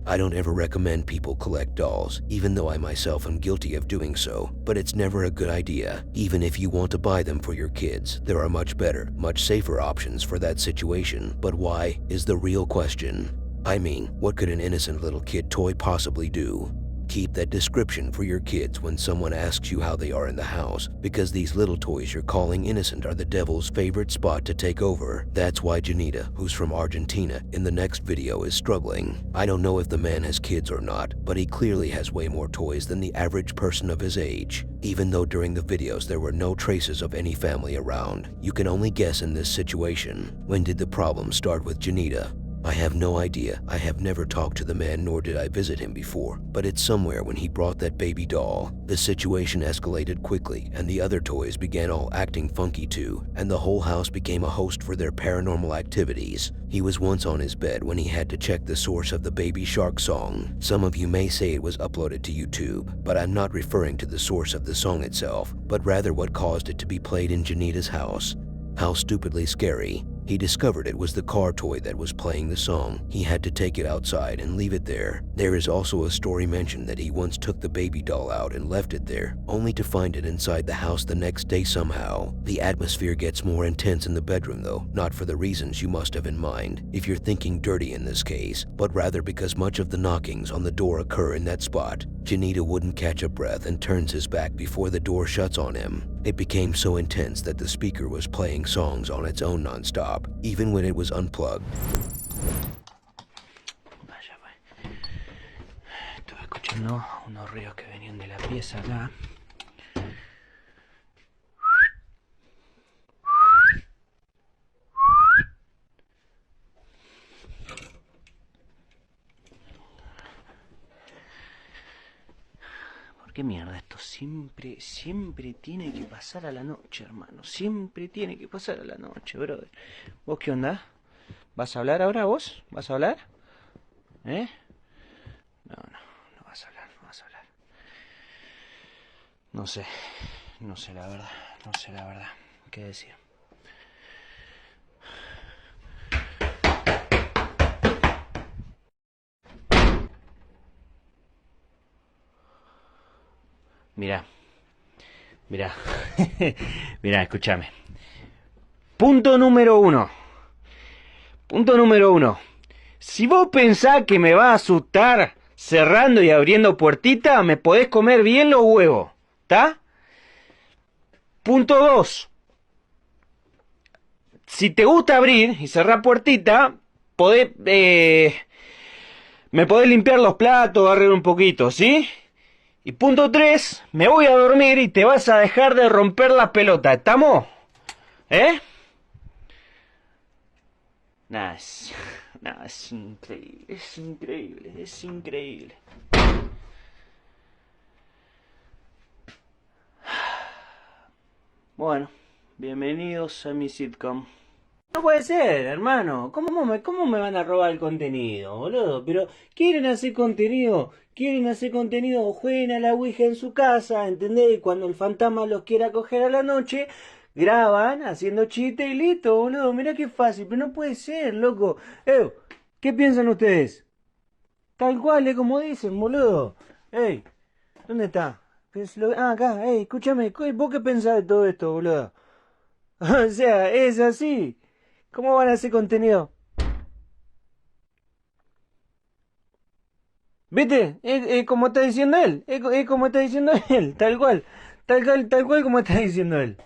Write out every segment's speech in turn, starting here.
I don't ever recommend people collect dolls, even though I myself am guilty of doing so, but it's never a good idea. Even if you want to buy them for your kids, there are much better, much safer options for that situation. But why is the real question. I mean, what could an innocent little kid toy possibly do? Keep that description for your kids when someone asks you how they are in the house, because these little toys you're calling innocent are the devil's favorite spot to take over. That's why Janita, who's from Argentina, in the next video is struggling. I don't know if the man has kids or not, but he clearly has way more toys than the average person of his age. Even though during the videos there were no traces of any family around, you can only guess in this situation. When did the problem start with Janita? I have no idea. I have never talked to the man, nor did I visit him before, but it's somewhere when he brought that baby doll. The situation escalated quickly, and the other toys began all acting funky too, and the whole house became a host for their paranormal activities. He was once on his bed when he had to check the source of the Baby Shark song. Some of you may say it was uploaded to YouTube, but I'm not referring to the source of the song itself, but rather what caused it to be played in Janita's house. How stupidly scary. He discovered it was the car toy that was playing the song. He had to take it outside and leave it there. There is also a story mentioned that he once took the baby doll out and left it there, only to find it inside the house the next day somehow. The atmosphere gets more intense in the bedroom though, not for the reasons you must have in mind, if you're thinking dirty in this case, but rather because much of the knockings on the door occur in that spot. Janita wouldn't catch a breath and turns his back before the door shuts on him. It became so intense that the speaker was playing songs on its own non-stop, even when it was unplugged. Vaya, pues. Estaba escuchando unos ruidos que venían de la pieza acá. ¿Qué mierda esto? Siempre tiene que pasar a la noche, hermano. Siempre tiene que pasar a la noche, brother. ¿Vos qué onda? ¿Vas a hablar ahora vos? ¿Vas a hablar? ¿Eh? No vas a hablar, no vas a hablar. No sé la verdad, no sé la verdad. ¿Qué decir? Mirá, mirá, escúchame. Punto número uno. Si vos pensás que me va a asustar cerrando y abriendo puertita, me podés comer bien los huevos, ¿está? Punto 2. Si te gusta abrir y cerrar puertita, me podés limpiar los platos, barrer un poquito, ¿sí? Y punto 3, me voy a dormir y te vas a dejar de romper las pelotas, ¿estamos? ¿Eh? Es increíble. Bueno, bienvenidos a mi sitcom. No puede ser, hermano. ¿Cómo me van a robar el contenido, boludo? Pero quieren hacer contenido, jueguen a la Ouija en su casa, ¿entendés? Y cuando el fantasma los quiera coger a la noche, graban haciendo chiste y listo, boludo. Mirá qué fácil, pero no puede ser, loco. ¿Qué piensan ustedes? Tal cual, como dicen, boludo. ¿Dónde está? Acá, escúchame, ¿vos qué pensás de todo esto, boludo? O sea, es así. ¿Cómo van a hacer contenido? ¿Viste? Es como está diciendo él. Es como está diciendo él. Tal cual. Tal cual como está diciendo él.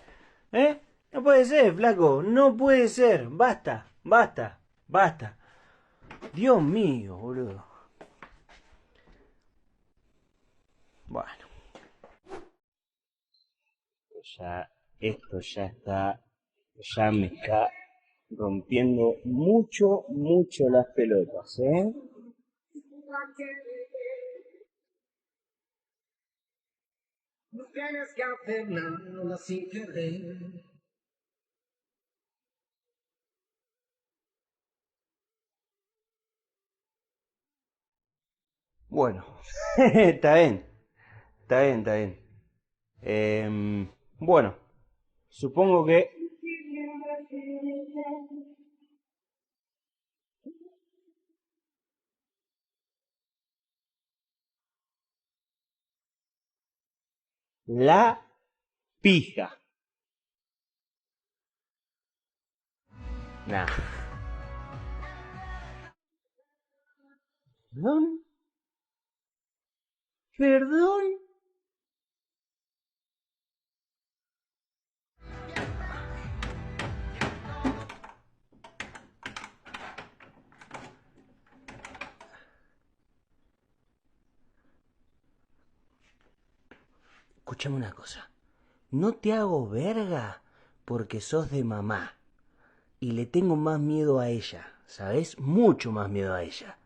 No puede ser, flaco. No puede ser. Basta. Dios mío, boludo. Bueno. Esto ya está. Ya me está rompiendo mucho las pelotas, ¿eh? Bueno, está bien. Bueno, supongo que... la pija. Nah. ¿Perdón? ¿Perdón? Escúchame una cosa. No te hago verga porque sos de mamá. Y le tengo más miedo a ella, ¿sabes? Mucho más miedo a ella.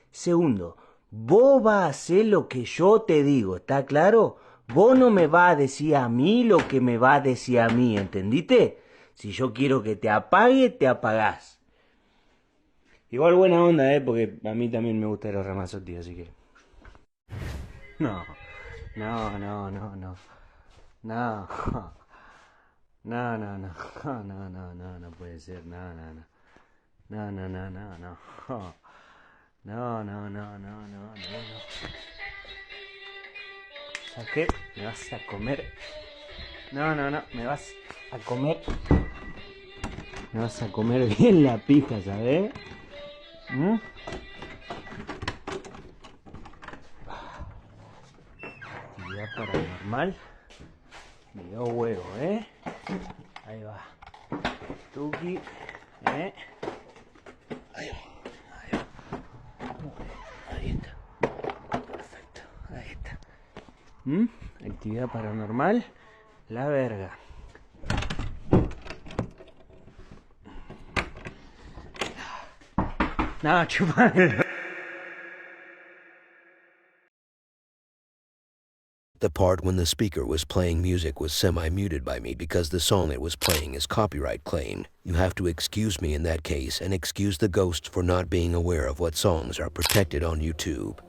Segundo, vos vas a hacer lo que yo te digo, ¿está claro? Vos no me vas a decir a mí lo que me vas a decir a mí, ¿entendiste? Si yo quiero que te apague, te apagás. Igual buena onda, porque a mí también me gusta los Ramazotti, así que... No, no, no, no, no. No. No, no, no. No, no, no, no puede ser. No, no, no. No, no, no, no, no. No, no, no, no, no, no, no. ¿Sabes qué? Me vas a comer. No, no, no. Me vas a comer. Me vas a comer bien la pija, ¿sabes? Actividad paranormal. Me dio huevo, Ahí va. Tuki, Ahí va. Ahí va. Ahí está. Perfecto. Ahí está. Actividad paranormal. La verga. No, chupa. The part when the speaker was playing music was semi-muted by me because the song it was playing is copyright claimed. You have to excuse me in that case and excuse the ghosts for not being aware of what songs are protected on YouTube.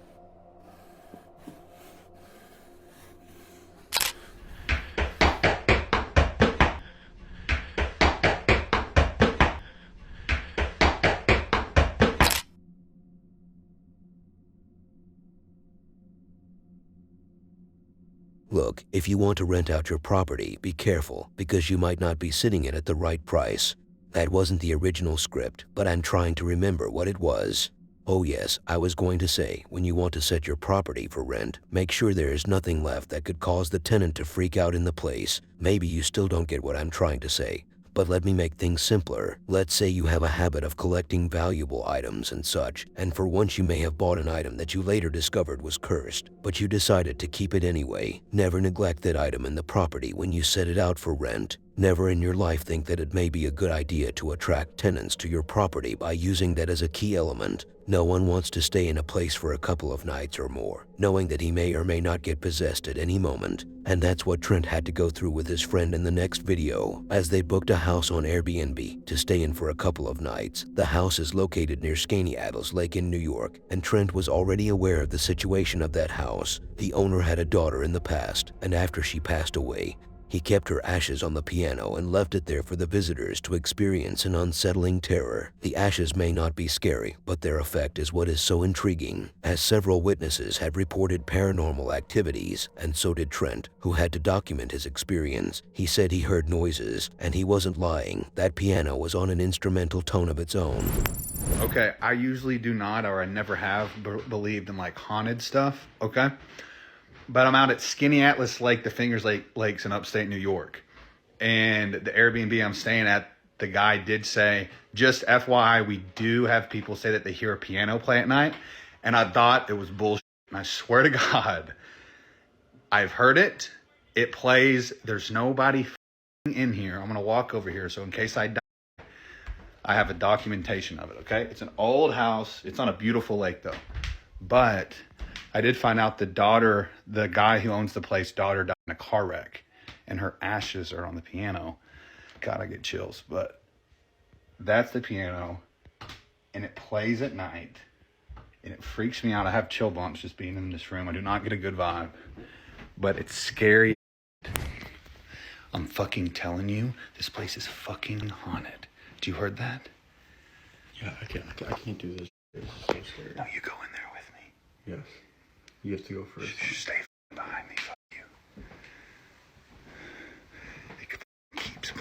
Look, if you want to rent out your property, be careful, because you might not be sitting it at the right price. That wasn't the original script, but I'm trying to remember what it was. Oh yes, I was going to say, when you want to set your property for rent, make sure there is nothing left that could cause the tenant to freak out in the place. Maybe you still don't get what I'm trying to say. But let me make things simpler. Let's say you have a habit of collecting valuable items and such, and for once you may have bought an item that you later discovered was cursed, but you decided to keep it anyway. Never neglect that item in the property when you set it out for rent. Never in your life think that it may be a good idea to attract tenants to your property by using that as a key element. No one wants to stay in a place for a couple of nights or more, knowing that he may or may not get possessed at any moment. And that's what Trent had to go through with his friend in the next video, as they booked a house on Airbnb to stay in for a couple of nights. The house is located near Scariest Lake in New York, and Trent was already aware of the situation of that house. The owner had a daughter in the past, and after she passed away, he kept her ashes on the piano and left it there for the visitors to experience an unsettling terror. The ashes may not be scary, but their effect is what is so intriguing, as several witnesses had reported paranormal activities, and so did Trent, who had to document his experience. He said he heard noises, and he wasn't lying. That piano was on an instrumental tone of its own. Okay, I usually do not, or I never have believed in like haunted stuff, okay? But I'm out at Skinny Atlas Lake, the Fingers Lakes in upstate New York. And the Airbnb I'm staying at, the guy did say, just FYI, we do have people say that they hear a piano play at night. And I thought it was bullshit. And I swear to God, I've heard it. It plays. There's nobody in here. I'm going to walk over here. So in case I die, I have a documentation of it, okay? It's an old house. It's on a beautiful lake, though. But I did find out the guy who owns the place, daughter died in a car wreck, and her ashes are on the piano. God, I get chills. But that's the piano, and it plays at night, and it freaks me out. I have chill bumps just being in this room. I do not get a good vibe, but it's scary. I'm fucking telling you, this place is fucking haunted. Do you heard that? Yeah, I can't do this. This is so scary. No, you go in there with me. Yes. You have to go first. Stay behind me. Fuck you.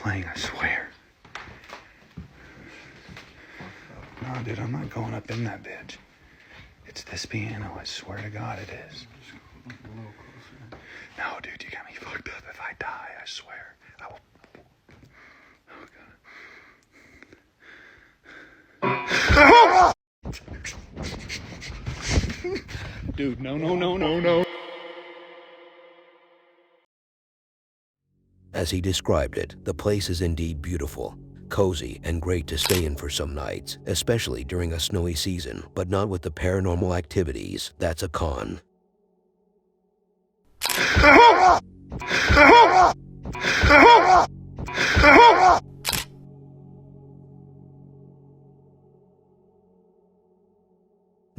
playing, I swear. No, dude, I'm not going up in that bitch. It's this piano, I swear to God it is. No, dude, you got me fucked up. If I die, I swear, I will. Oh, God. Dude, no. As he described it, the place is indeed beautiful, cozy, and great to stay in for some nights, especially during a snowy season, but not with the paranormal activities. That's a con.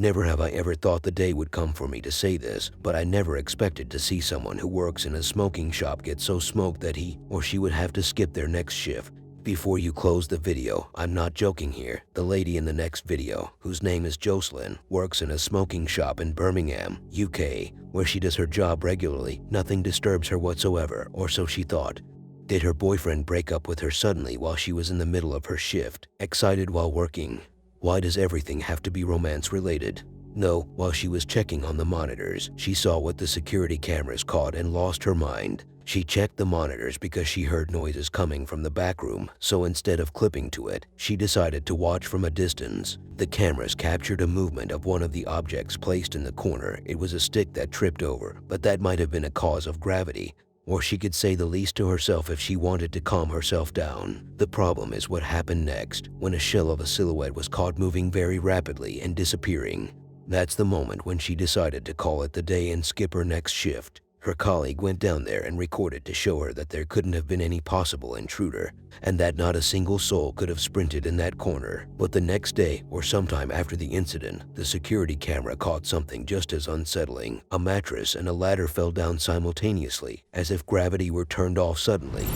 Never have I ever thought the day would come for me to say this, but I never expected to see someone who works in a smoking shop get so smoked that he or she would have to skip their next shift. Before you close the video, I'm not joking here. The lady in the next video, whose name is Jocelyn, works in a smoking shop in Birmingham, UK, where she does her job regularly. Nothing disturbs her whatsoever, or so she thought. Did her boyfriend break up with her suddenly while she was in the middle of her shift, excited while working? Why does everything have to be romance related? No, while she was checking on the monitors, she saw what the security cameras caught and lost her mind. She checked the monitors because she heard noises coming from the back room, so instead of clipping to it, she decided to watch from a distance. The cameras captured a movement of one of the objects placed in the corner. It was a stick that tripped over, but that might have been a cause of gravity. Or she could say the least to herself if she wanted to calm herself down. The problem is what happened next, when a shell of a silhouette was caught moving very rapidly and disappearing. That's the moment when she decided to call it the day and skip her next shift. Her colleague went down there and recorded to show her that there couldn't have been any possible intruder, and that not a single soul could have sprinted in that corner. But the next day, or sometime after the incident, the security camera caught something just as unsettling. A mattress and a ladder fell down simultaneously, as if gravity were turned off suddenly.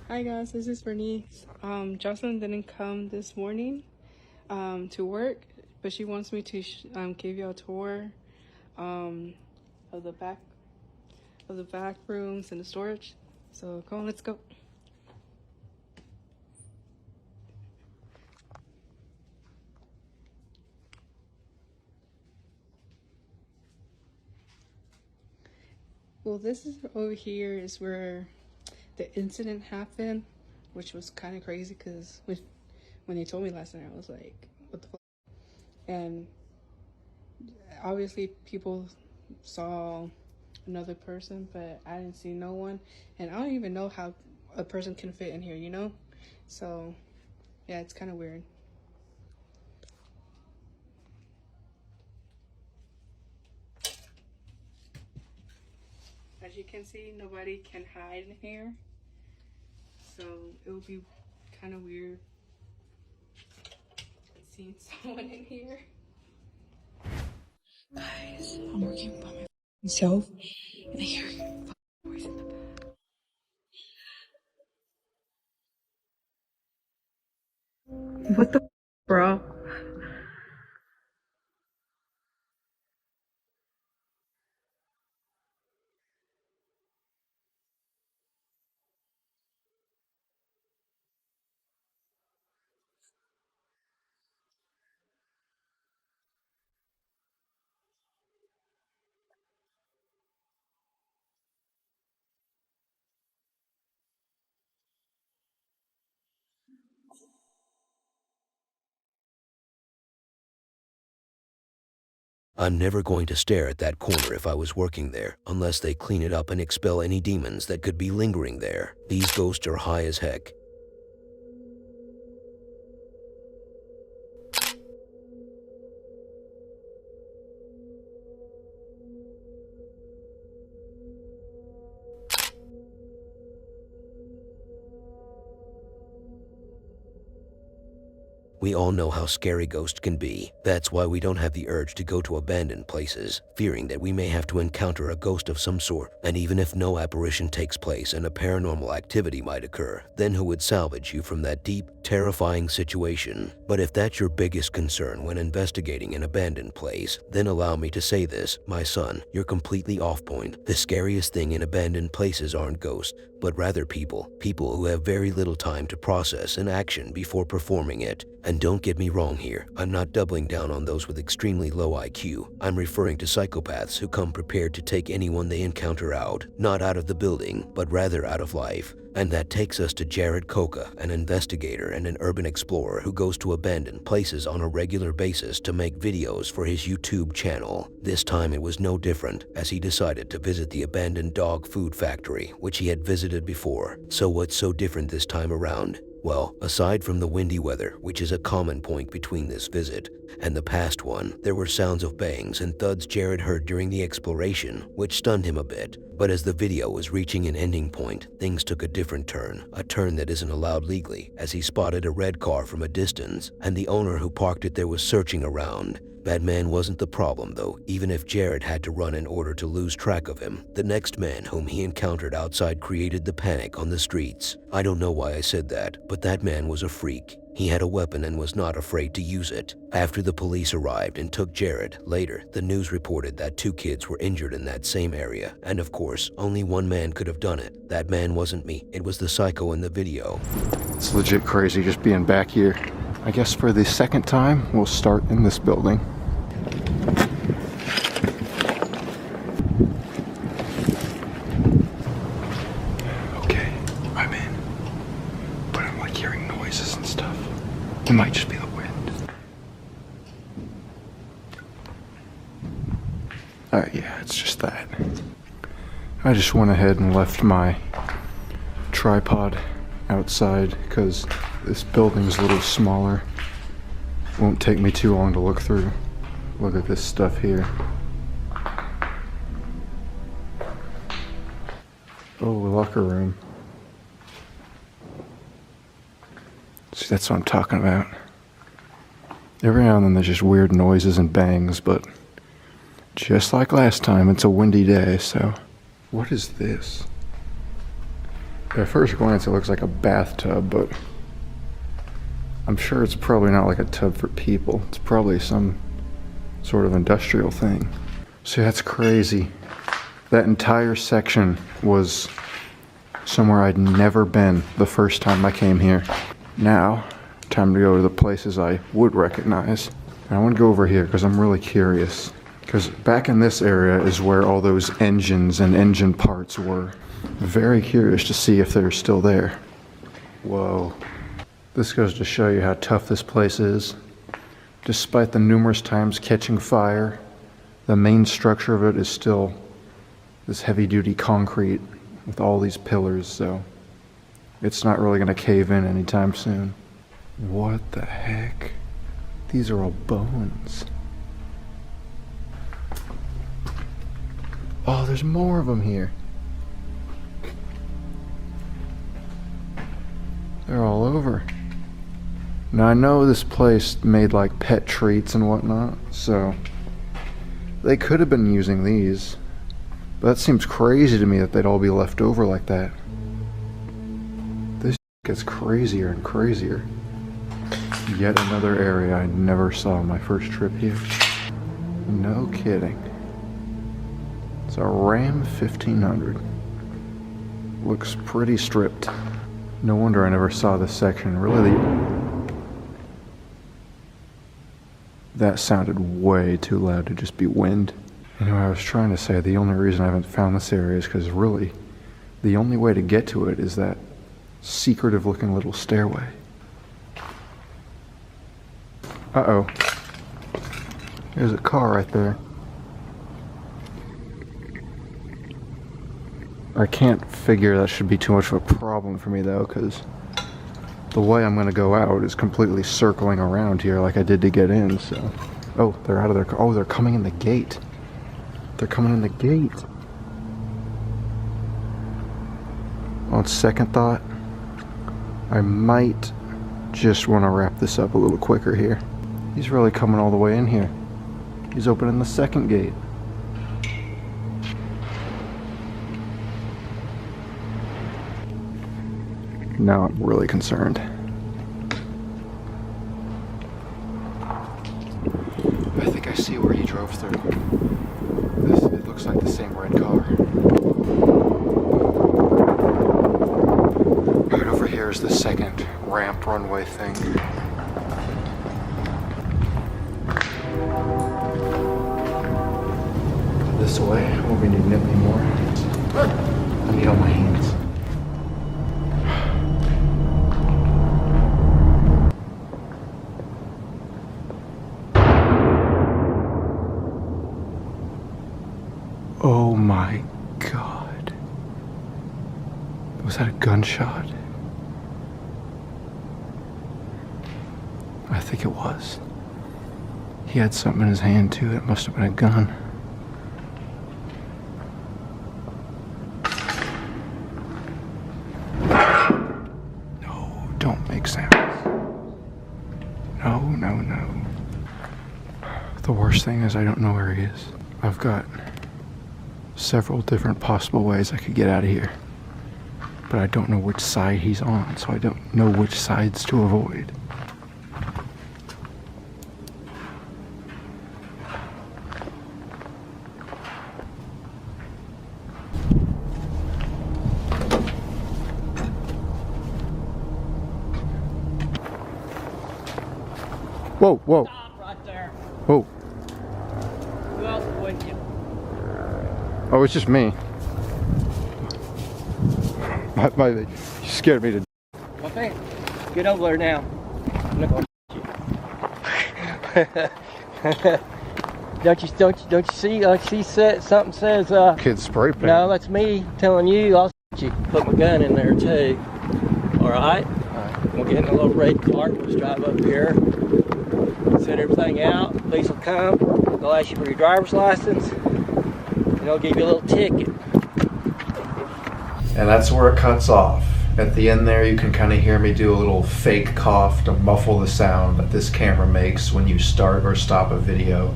Hi guys, this is Bernice. Jocelyn didn't come this morning to work, but she wants me to give you a tour of the back rooms and the storage. So come on, let's go. Well, this is over here is where the incident happened, which was kind of crazy because when they told me last night, I was like, what the fuck? And obviously people saw another person, but I didn't see no one, and I don't even know how a person can fit in here, you know? So yeah, it's kind of weird. As you can see, nobody can hide in here, so it would be kind of weird seeing someone in here. Guys, I'm working by myself, and I hear a voice in the back. What the bro? I'm never going to stare at that corner if I was working there, unless they clean it up and expel any demons that could be lingering there. These ghosts are high as heck. We all know how scary ghosts can be. That's why we don't have the urge to go to abandoned places, fearing that we may have to encounter a ghost of some sort. And even if no apparition takes place and a paranormal activity might occur, then who would salvage you from that deep, terrifying situation? But if that's your biggest concern when investigating an abandoned place, then allow me to say this, my son, you're completely off point. The scariest thing in abandoned places aren't ghosts, but rather people who have very little time to process an action before performing it. And don't get me wrong here, I'm not doubling down on those with extremely low IQ. I'm referring to psychopaths who come prepared to take anyone they encounter out, not out of the building, but rather out of life. And that takes us to Jared Coca, an investigator and an urban explorer who goes to abandoned places on a regular basis to make videos for his YouTube channel. This time it was no different, as he decided to visit the abandoned dog food factory, which he had visited before. So what's so different this time around? Well, aside from the windy weather, which is a common point between this visit and the past one, there were sounds of bangs and thuds Jared heard during the exploration, which stunned him a bit. But as the video was reaching an ending point, things took a different turn, a turn that isn't allowed legally, as he spotted a red car from a distance, and the owner who parked it there was searching around. That man wasn't the problem though, even if Jared had to run in order to lose track of him. The next man whom he encountered outside created the panic on the streets. I don't know why I said that, but that man was a freak. He had a weapon and was not afraid to use it. After the police arrived and took Jared, later, the news reported that 2 kids were injured in that same area. And of course, only one man could have done it. That man wasn't me, it was the psycho in the video. It's legit crazy just being back here. I guess for the second time, we'll start in this building. Okay, I'm in. But I'm like hearing noises and stuff. It might just be the wind. Yeah, it's just that. I just went ahead and left my tripod outside because this building's a little smaller. Won't take me too long to look through. Look at this stuff here. Oh, locker room. See, that's what I'm talking about. Every now and then there's just weird noises and bangs, but just like last time, it's a windy day, so. What is this? At first glance, it looks like a bathtub, but I'm sure it's probably not like a tub for people. It's probably some sort of industrial thing. See, that's crazy. That entire section was somewhere I'd never been the first time I came here. Now, time to go to the places I would recognize. And I want to go over here because I'm really curious. Because back in this area is where all those engines and engine parts were. Very curious to see if they're still there. Whoa. This goes to show you how tough this place is. Despite the numerous times catching fire, the main structure of it is still this heavy-duty concrete with all these pillars, so it's not really going to cave in anytime soon. What the heck? These are all bones. Oh, there's more of them here. They're all over. Now I know this place made like pet treats and whatnot, so they could have been using these. But that seems crazy to me that they'd all be left over like that. This gets crazier and crazier. Yet another area I never saw on my first trip here. No kidding. It's a Ram 1500. Looks pretty stripped. No wonder I never saw this section. Really, that sounded way too loud to just be wind. You know, I was trying to say the only reason I haven't found this area is because really, the only way to get to it is that secretive looking little stairway. Uh-oh. There's a car right there. I can't figure that should be too much of a problem for me though, because the way I'm gonna go out is completely circling around here like I did to get in, so. Oh, they're out of their car. Oh, they're coming in the gate. They're coming in the gate. On second thought, I might just want to wrap this up a little quicker here. He's really coming all the way in here. He's opening the second gate. Now I'm really concerned. I think I see where he drove through. It looks like the same red car. Right over here is the second ramp runway thing. This way. Oh, we need nip anymore. I need all my hands. Oh my God. Was that a gunshot? I think it was. He had something in his hand too. It must have been a gun. No, don't make sounds. No, no, no. The worst thing is I don't know where he is. I've got several different possible ways I could get out of here, but I don't know which side he's on, so I don't know which sides to avoid. Whoa, whoa. Stop right there. Whoa. Who else is with you? Oh, it's just me. You scared me to. Okay, get over there now. Look what don't you see? She said something says. Kid spray paint. No, that's me telling you. I'll you. Put my gun in there too. All right. We'll get in a little red cart. We'll drive up here. Set everything out. Police will come. They'll ask you for your driver's license, and they'll give you a little ticket. And that's where it cuts off. At the end there, you can kind of hear me do a little fake cough to muffle the sound that this camera makes when you start or stop a video,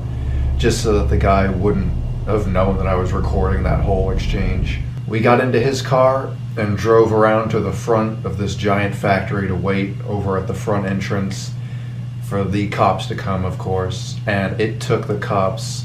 just so that the guy wouldn't have known that I was recording that whole exchange. We got into his car and drove around to the front of this giant factory to wait over at the front entrance for the cops to come, of course, and it took the cops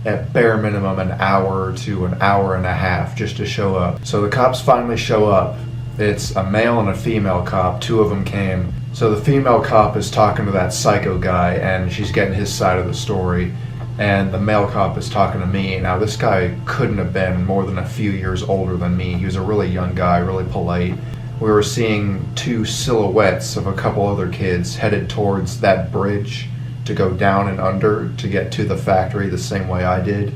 at bare minimum an hour to an hour and a half just to show up. So the cops finally show up. It's a male and a female cop. Two of them came. So the female cop is talking to that psycho guy and she's getting his side of the story, and the male cop is talking to me. Now this guy couldn't have been more than a few years older than me. He was a really young guy, really polite. We were seeing two silhouettes of a couple other kids headed towards that bridge to go down and under to get to the factory the same way I did.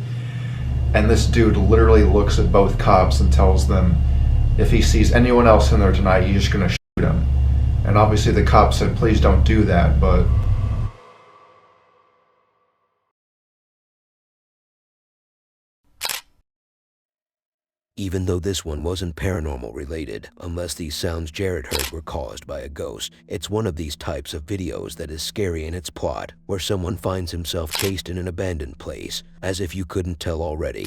And this dude literally looks at both cops and tells them if he sees anyone else in there tonight, he's just gonna shoot him. And obviously the cop said, please don't do that, but Even though this one wasn't paranormal related, unless these sounds Jared heard were caused by a ghost, it's one of these types of videos that is scary in its plot, where someone finds himself chased in an abandoned place, as if you couldn't tell already.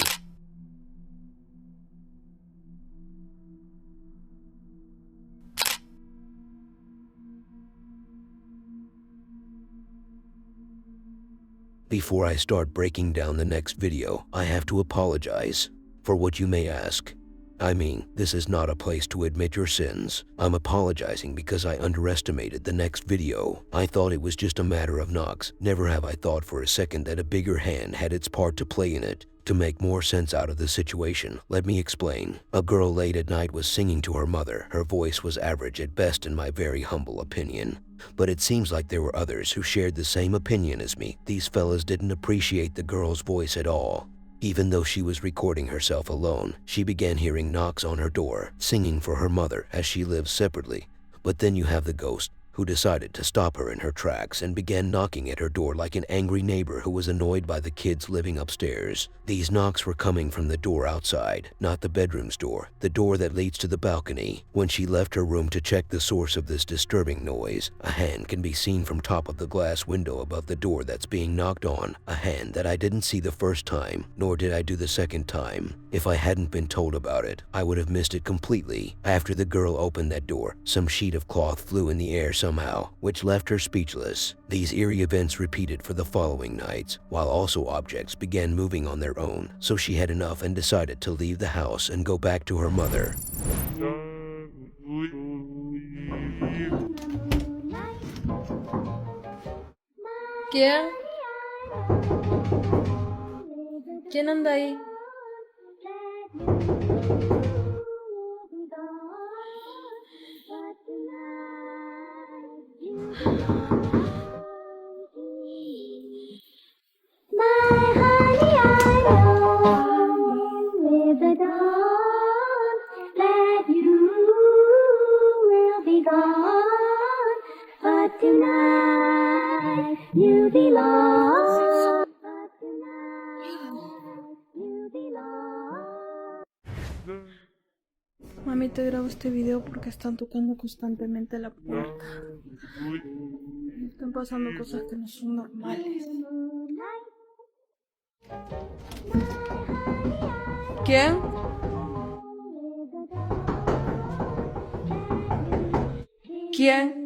Before I start breaking down the next video, I have to apologize for what you may ask. I mean, this is not a place to admit your sins. I'm apologizing because I underestimated the next video. I thought it was just a matter of knocks. Never have I thought for a second that a bigger hand had its part to play in it. To make more sense out of the situation, let me explain. A girl late at night was singing to her mother. Her voice was average at best in my very humble opinion. But it seems like there were others who shared the same opinion as me. These fellas didn't appreciate the girl's voice at all. Even though she was recording herself alone, she began hearing knocks on her door, singing for her mother as she lives separately. But then you have the ghost, who decided to stop her in her tracks and began knocking at her door like an angry neighbor who was annoyed by the kids living upstairs. These knocks were coming from the door outside, not the bedroom's door, the door that leads to the balcony. When she left her room to check the source of this disturbing noise, a hand can be seen from top of the glass window above the door that's being knocked on, a hand that I didn't see the first time, nor did I do the second time. If I hadn't been told about it, I would have missed it completely. After the girl opened that door, some sheet of cloth flew in the air somehow, which left her speechless. These eerie events repeated for the following nights, while also objects began moving on their own, so she had enough and decided to leave the house and go back to her mother. ¿Quién? ¿Quién anda ahí? Mami, te grabo este video porque están tocando constantemente la puerta. Están pasando cosas que no son normales. ¿Quién? ¿Quién?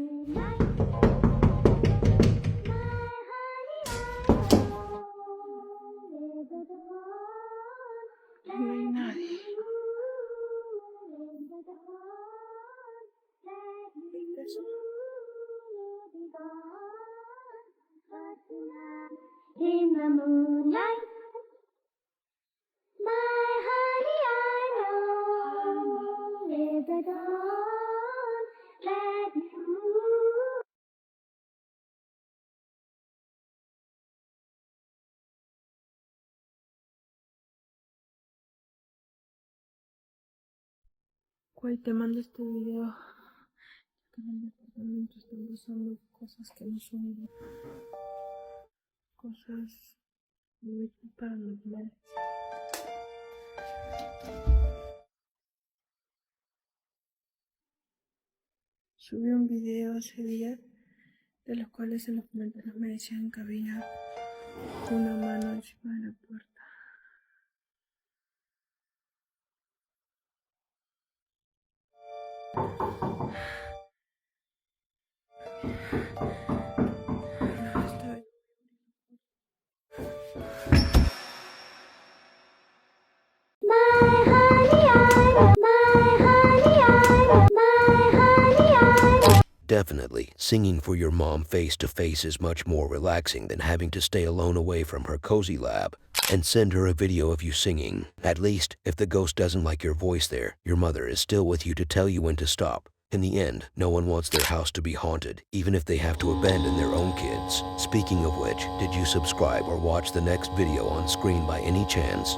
No hay nadie. In the moonlight, my honey, I know with the dawn that you. Güey, te mando este video. Que en el departamento están pasando cosas que no son cosas muy paranormales. Subí un video ese día, de los cuales en los comentarios me decían que había una mano encima de la puerta. Definitely, singing for your mom face to face is much more relaxing than having to stay alone away from her cozy lab. And send her a video of you singing. At least, if the ghost doesn't like your voice there, your mother is still with you to tell you when to stop. In the end, no one wants their house to be haunted, even if they have to abandon their own kids. Speaking of which, did you subscribe or watch the next video on screen by any chance?